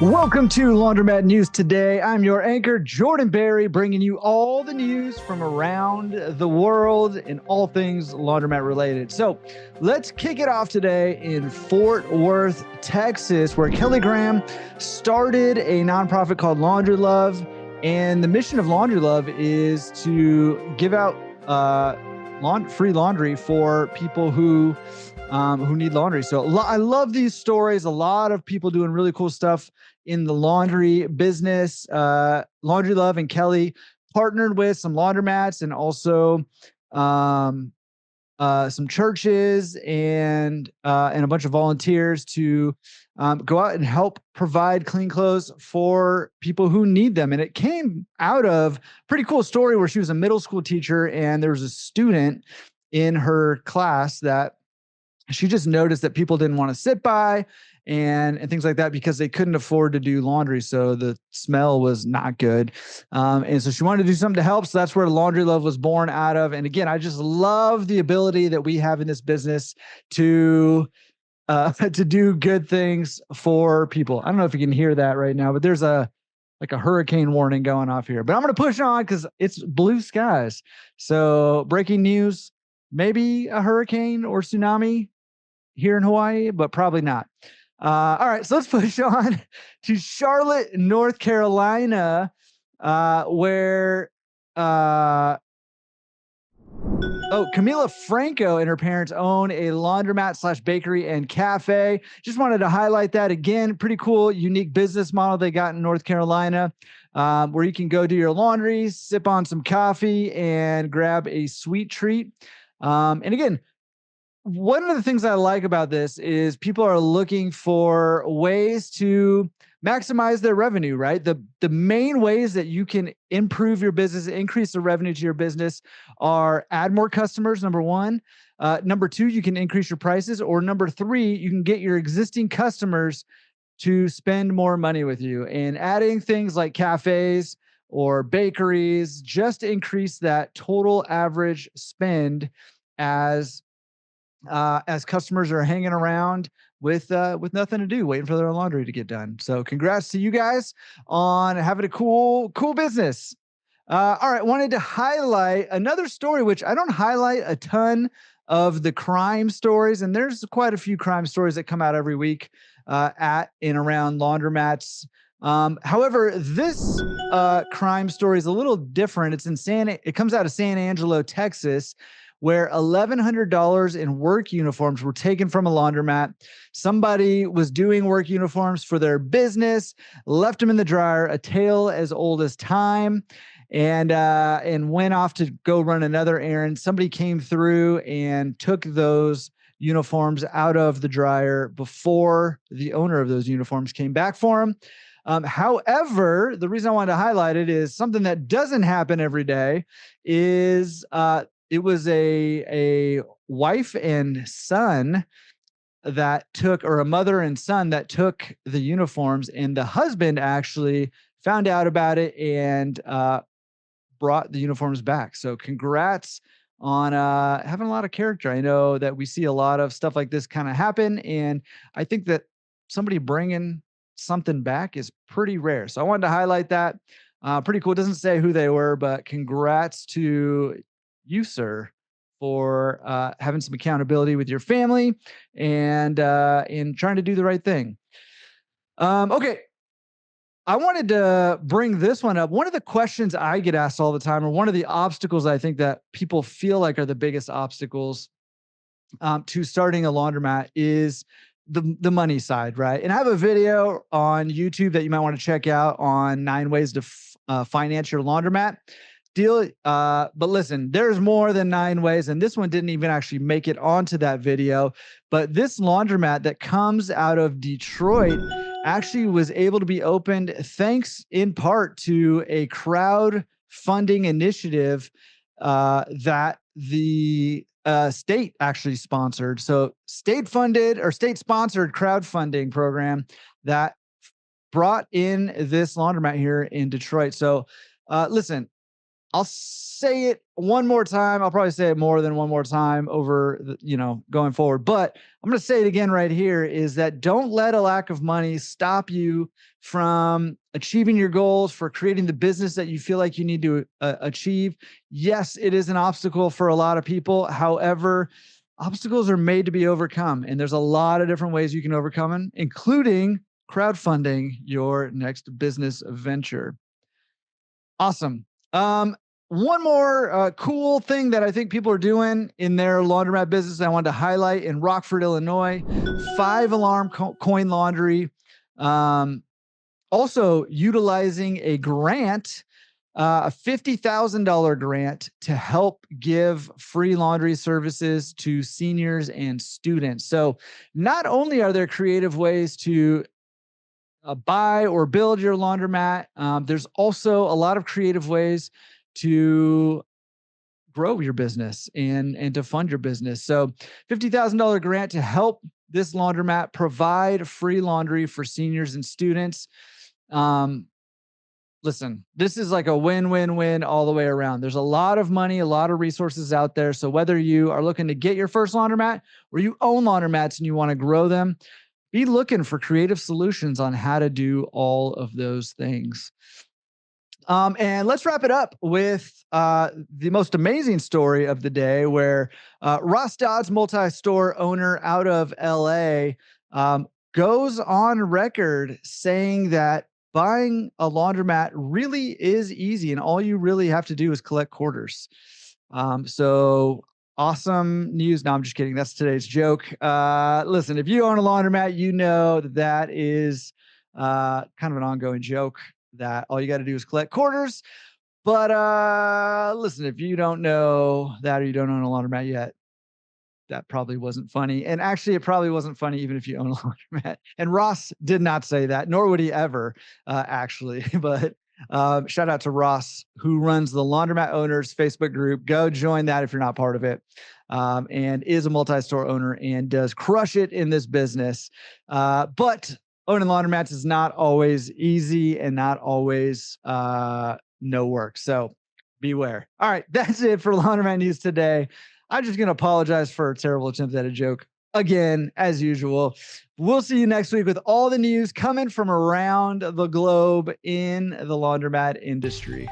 Welcome to Laundromat News Today. I'm your anchor, Jordan Berry, bringing you all the news from around the world and all things laundromat related. So let's kick it off today in Fort Worth, Texas, where Kelly Graham started a nonprofit called Laundry Love. And the mission of Laundry Love is to give out free laundry for people who need laundry. So I love these stories. A lot of people doing really cool stuff in the laundry business. Laundry Love and Kelly partnered with some laundromats and also some churches and a bunch of volunteers to go out and help provide clean clothes for people who need them. And it came out of a pretty cool story where she was a middle school teacher and there was a student in her class that she just noticed that people didn't want to sit by and things like that because they couldn't afford to do laundry. So the smell was not good. And so she wanted to do something to help. So that's where Laundry Love was born out of. And again, I just love the ability that we have in this business to do good things for people. I don't know if you can hear that right now, but there's a hurricane warning going off here, but I'm going to push on because it's blue skies. So breaking news, maybe a hurricane or tsunami here in Hawaii, but probably not. All right, so let's push on to Charlotte, North Carolina, where Camila Franco and her parents own a laundromat / bakery and cafe. Just wanted to highlight that again. Pretty cool, unique business model they got in North Carolina, where you can go do your laundry, sip on some coffee, and grab a sweet treat. And again, one of the things I like about this is people are looking for ways to maximize their revenue, right? The main ways that you can improve your business, increase the revenue to your business are add more customers, number one. Number two, you can increase your prices. Or number three, you can get your existing customers to spend more money with you. And adding things like cafes or bakeries just increase that total average spend as customers are hanging around with nothing to do, waiting for their laundry to get done. So congrats to you guys on having a cool business. All right, wanted to highlight another story, which I don't highlight a ton of the crime stories, and there's quite a few crime stories that come out every week at and around laundromats. However, this crime story is a little different. It comes out of San Angelo, Texas, where $1,100 in work uniforms were taken from a laundromat. Somebody was doing work uniforms for their business, left them in the dryer, a tale as old as time, and went off to go run another errand. Somebody came through and took those uniforms out of the dryer before the owner of those uniforms came back for them. However, the reason I wanted to highlight it is something that doesn't happen every day is it was a wife and son that took, or a mother and son that took the uniforms, and the husband actually found out about it and brought the uniforms back. So congrats on having a lot of character. I know that we see a lot of stuff like this kind of happen, and I think that somebody bringing something back is pretty rare. So I wanted to highlight that. Pretty cool. It doesn't say who they were, but congrats to you, sir, for having some accountability with your family and in trying to do the right thing. Okay. I wanted to bring this one up. One of the questions I get asked all the time, or one of the obstacles I think that people feel like are the biggest obstacles to starting a laundromat is the money side, right? And I have a video on YouTube that you might want to check out on 9 ways to finance your laundromat deal. But listen, there's more than 9 ways, and this one didn't even actually make it onto that video. But this laundromat that comes out of Detroit actually was able to be opened thanks in part to a crowdfunding initiative that the state actually sponsored. So state funded or state sponsored crowdfunding program that brought in this laundromat here in Detroit. So listen, I'll say it one more time. I'll probably say it more than one more time over going forward, but I'm going to say it again right here is that don't let a lack of money stop you from achieving your goals, for creating the business that you feel like you need to achieve. Yes, it is an obstacle for a lot of people. However, obstacles are made to be overcome, and there's a lot of different ways you can overcome them, including crowdfunding your next business venture. Awesome. One more cool thing that I think people are doing in their laundromat business I wanted to highlight in Rockford, Illinois, 5 Alarm Coin Laundry. Um, Also utilizing a grant, a $50,000 grant to help give free laundry services to seniors and students. So not only are there creative ways to buy or build your laundromat, there's also a lot of creative ways to grow your business and to fund your business. So $50,000 grant to help this laundromat provide free laundry for seniors and students. Um, Listen, this is like a win-win-win all the way around. There's a lot of money, a lot of resources out there. So whether you are looking to get your first laundromat or you own laundromats and you want to grow them, be looking for creative solutions on how to do all of those things. And let's wrap it up with the most amazing story of the day, where Ross Dodd's multi-store owner out of LA goes on record saying that buying a laundromat really is easy, and all you really have to do is collect quarters. So awesome news. No, I'm just kidding. That's today's joke. Listen, if you own a laundromat, you know that is kind of an ongoing joke, that all you got to do is collect quarters. But listen, if you don't know that, or you don't own a laundromat yet, that probably wasn't funny. And actually, it probably wasn't funny even if you own a laundromat. And Ross did not say that, nor would he ever, actually. But shout out to Ross, who runs the Laundromat Owners Facebook group. Go join that if you're not part of it. And is a multi-store owner and does crush it in this business. But owning laundromats is not always easy and not always no work. So beware. All right, that's it for Laundromat News today. I'm just going to apologize for a terrible attempt at a joke again, as usual. We'll see you next week with all the news coming from around the globe in the laundromat industry.